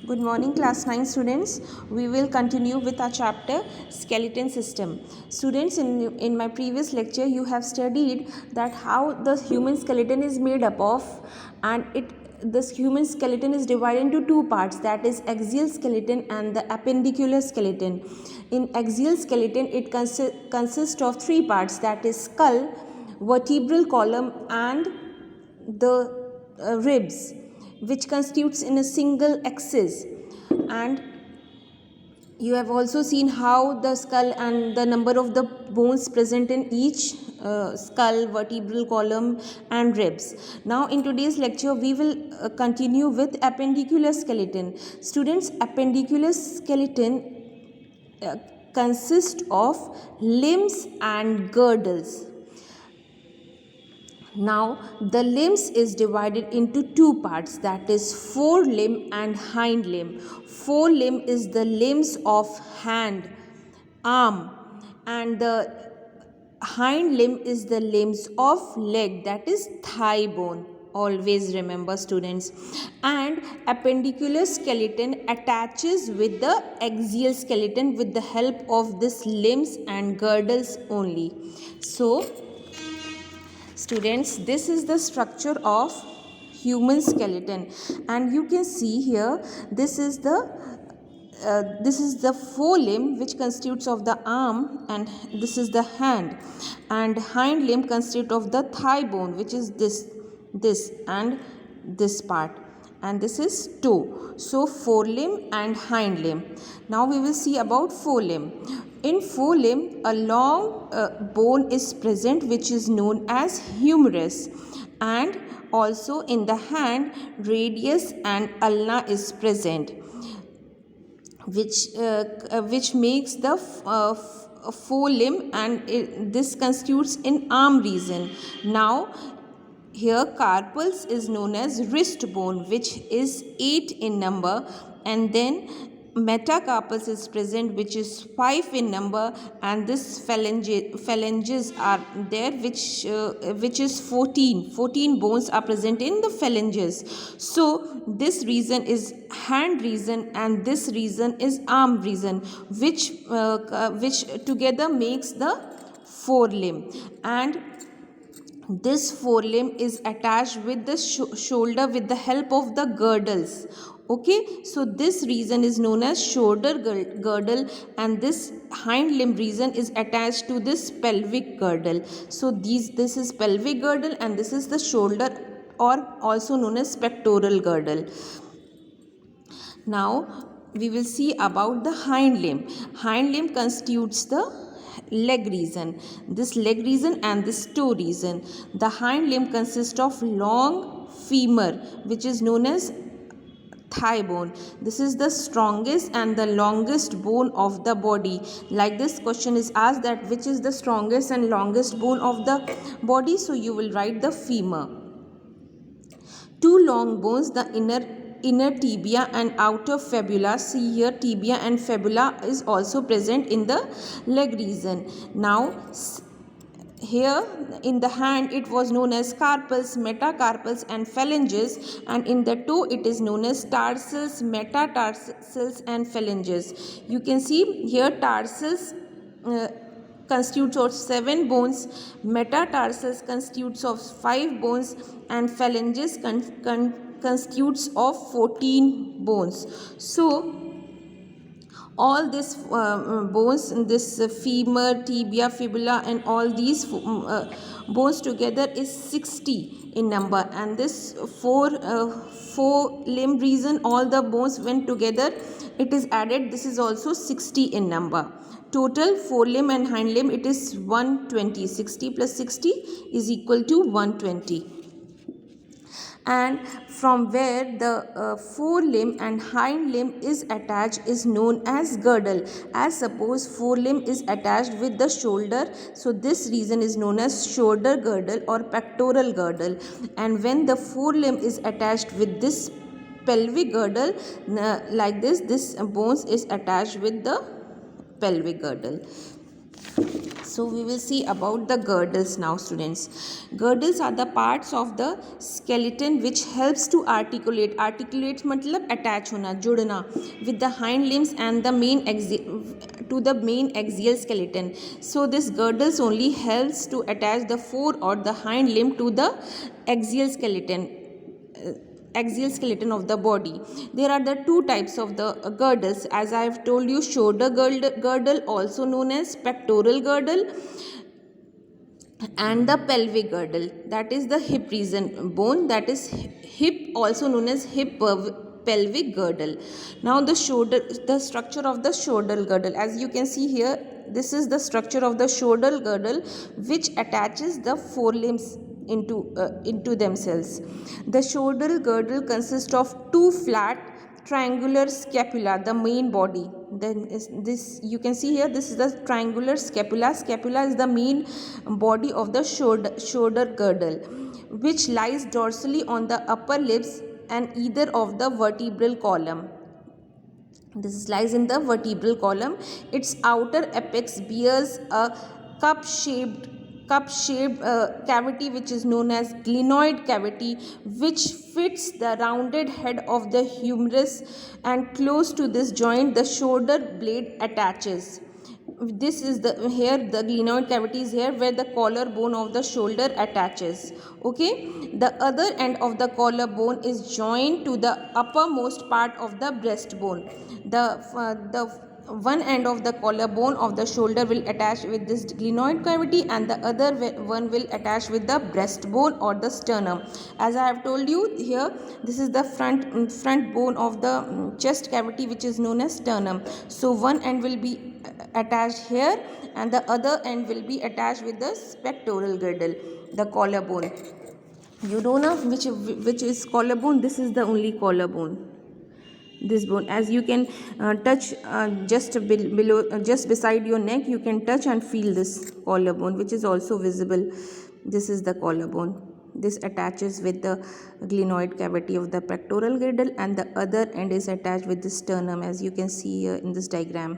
Good morning, class 9 students. We will continue with our chapter skeleton system. Students, in my previous lecture, you have studied that how the human skeleton is made up of, and this human skeleton is divided into two parts, that is axial skeleton and the appendicular skeleton. In axial skeleton, it consists of three parts, that is skull, vertebral column and the ribs, which constitutes in a single axis. And you have also seen how the skull and the number of the bones present in each skull, vertebral column and ribs. Now in today's lecture we will continue with appendicular skeleton. Students, appendicular skeleton consists of limbs and girdles. Now the limbs is divided into two parts, that is forelimb and hind limb. Forelimb is the limbs of hand, arm, and the hind limb is the limbs of leg, that is thigh bone. Always remember, students. And appendicular skeleton attaches with the axial skeleton with the help of this limbs and girdles only. So students, this is the structure of human skeleton, and you can see here this is the forelimb, which constitutes of the arm, and this is the hand, and hind limb constitutes of the thigh bone, which is this and this part, and this is toe. So forelimb and hind limb. Now we will see about forelimb. In forelimb, a long bone is present, which is known as humerus, and also in the hand, radius and ulna is present, which makes the forelimb, and this constitutes in arm region. Now here carpals is known as wrist bone, which is 8 in number, and then metacarpals is present, which is 5 in number, and this phalanges are there, which is 14 bones are present in the phalanges. So this region is hand region and this region is arm region, which together makes the forelimb, and this forelimb is attached with the shoulder with the help of the girdles. Okay, so this region is known as shoulder girdle, and this hind limb region is attached to this pelvic girdle. So this is pelvic girdle and this is the shoulder, or also known as pectoral girdle. Now we will see about the hind limb. Hind limb constitutes the leg region, this leg region and this toe region. The hind limb consists of long femur, which is known as thigh bone. This is the strongest and the longest bone of the body. Like this question is asked that which is the strongest and longest bone of the body, so you will write the femur. Two long bones, the inner tibia and outer fibula. See here, tibia and fibula is also present in the leg region. Now here in the hand it was known as carpals, metacarpals and phalanges, and in the toe it is known as tarsals, metatarsals and phalanges. You can see here tarsals constitutes of 7 bones, metatarsals constitutes of 5 bones, and phalanges constitutes of 14 bones. So all this bones, this femur, tibia, fibula and all these bones together is 60 in number, and this four limb region, all the bones went together, it is added, this is also 60 in number. Total forelimb and hind limb, it is 120. 60 plus 60 is equal to 120. And from where the forelimb and hind limb is attached is known as girdle. As suppose forelimb is attached with the shoulder, so this region is known as shoulder girdle or pectoral girdle, and when the forelimb is attached with this pelvic girdle, like this bones is attached with the pelvic girdle. So we will see about the girdles now, students. Girdles are the parts of the skeleton which helps to articulate. Articulate मतलब attach होना, जुड़ना with the hind limbs and the main axial skeleton. So this girdles only helps to attach the fore or the hind limb to the axial skeleton. Axial skeleton of the body. There are the two types of the girdles, as I have told you: shoulder girdle, also known as pectoral girdle, and the pelvic girdle, that is the hip region bone, that is hip, also known as pelvic girdle. Now the structure of the shoulder girdle, as you can see here, this is the structure of the shoulder girdle which attaches the forelimbs into themselves. The shoulder girdle consists of two flat triangular scapula, the main body. Then is this, you can see here, this is the triangular scapula. Scapula is the main body of the shoulder girdle, which lies dorsally on the upper lips and either of the vertebral column. This lies in the vertebral column. Its outer apex bears a cup-shaped cavity which is known as glenoid cavity, which fits the rounded head of the humerus, and close to this joint the shoulder blade attaches. This is the glenoid cavity is here where the collarbone of the shoulder attaches. Okay, the other end of the collarbone is joined to the uppermost part of the breastbone. The one end of the collarbone of the shoulder will attach with this glenoid cavity, and the other one will attach with the breastbone or the sternum. As I have told you here, this is the front bone of the chest cavity, which is known as sternum. So one end will be attached here and the other end will be attached with the pectoral girdle, the collarbone. You don't know which is collarbone. This is the only collarbone, this bone. As you can touch just below, just beside your neck, you can touch and feel this collarbone, which is also visible. This is the collarbone. This attaches with the glenoid cavity of the pectoral girdle, and the other end is attached with the sternum, as you can see here in this diagram.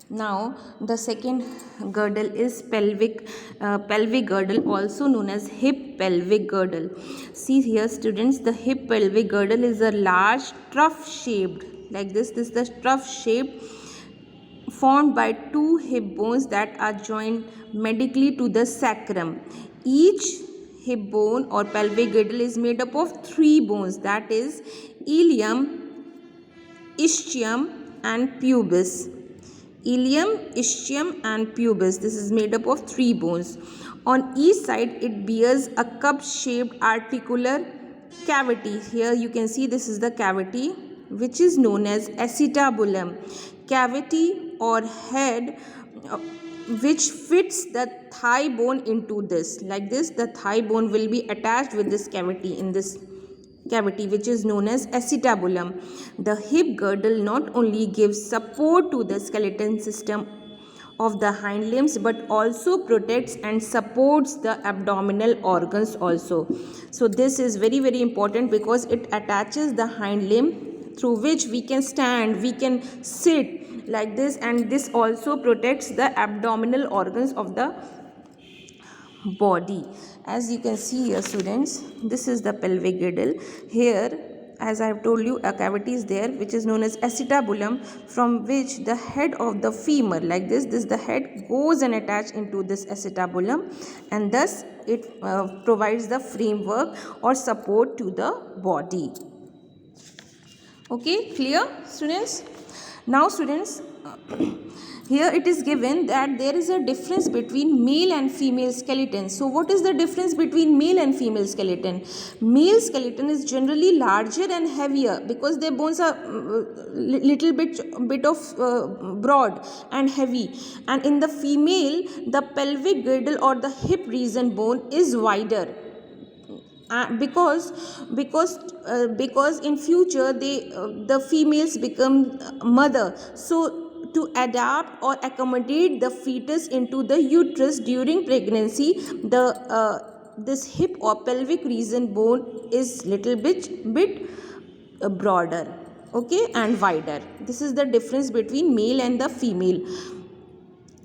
Now the second girdle is pelvic girdle, also known as hip pelvic girdle. See here, students, the hip pelvic girdle is a large trough shaped, like this. This is the trough shape formed by two hip bones that are joined medically to the sacrum. Each hip bone or pelvic girdle is made up of three bones, that is ilium, ischium and pubis. Ilium, ischium and pubis. This is made up of three bones. On each side it bears a cup-shaped articular cavity. Here you can see this is the cavity which is known as acetabulum. Cavity or head which fits the thigh bone into this. Like this, the thigh bone will be attached with this cavity, in this cavity, which is known as acetabulum. The hip girdle not only gives support to the skeleton system of the hind limbs but also protects and supports the abdominal organs also. So this is very, very important because it attaches the hind limb through which we can stand, we can sit like this, and this also protects the abdominal organs of the body. As you can see here, students, this is the pelvic girdle. Here, as I have told you, a cavity is there which is known as acetabulum, from which the head of the femur, like this the head goes and attach into this acetabulum, and thus it provides the framework or support to the body. Okay, clear, students? Now, students, here it is given that there is a difference between male and female skeleton. So what is the difference between male and female skeleton? Male skeleton is generally larger and heavier because their bones are little bit of broad and heavy, and in the female the pelvic girdle or the hip region bone is wider. Because in future the females become mother, so to adapt or accommodate the fetus into the uterus during pregnancy, this hip or pelvic region bone is little bit broader, okay, and wider. This is the difference between male and the female.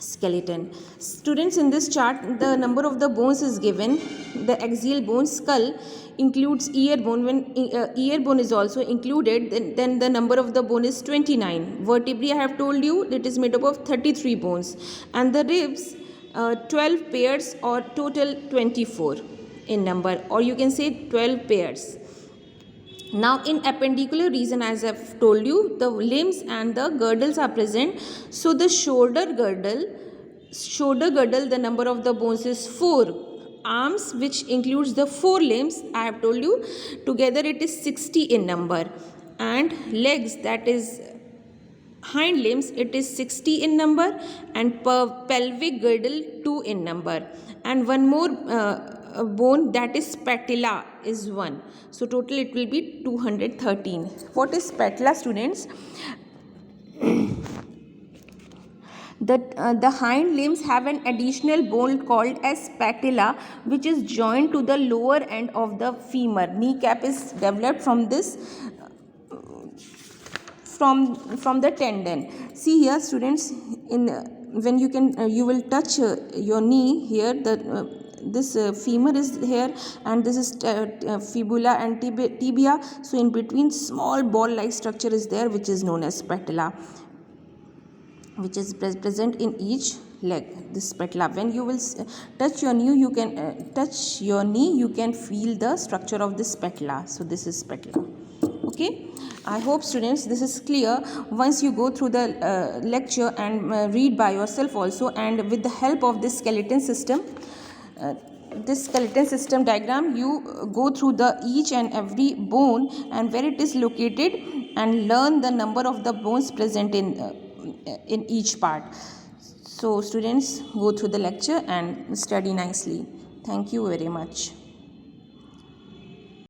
skeleton. Students, in this chart the number of the bones is given. The axial bone, skull, includes ear bone. When ear bone is also included, then the number of the bone is 29. Vertebrae, I have told you, it is made up of 33 bones, and the ribs 12 pairs, or total 24 in number, or you can say 12 pairs. Now in appendicular region, as I've told you, the limbs and the girdles are present. So the shoulder girdle, the number of the bones is 4. Arms, which includes the 4 limbs, I have told you, together it is 60 in number. And legs, that is hind limbs, it is 60 in number, and pelvic girdle 2 in number, and one more bone, that is patella, is 1. So total it will be 213. What is patella, students? The hind limbs have an additional bone called as patella, which is joined to the lower end of the femur. Kneecap is developed from this, from the tendon. See here, students, in when you will touch your knee here, this femur is here, and this is fibula and tibia. So in between, small ball like structure is there, which is known as patella, which is present in each leg. This patella, when you will touch your knee, you can feel the structure of this patella. So this is patella. Okay, I hope, students, this is clear. Once you go through the lecture and read by yourself also, and with the help of this skeleton system diagram, you go through the each and every bone and where it is located, and learn the number of the bones present in each part. So students, go through the lecture and study nicely. Thank you very much.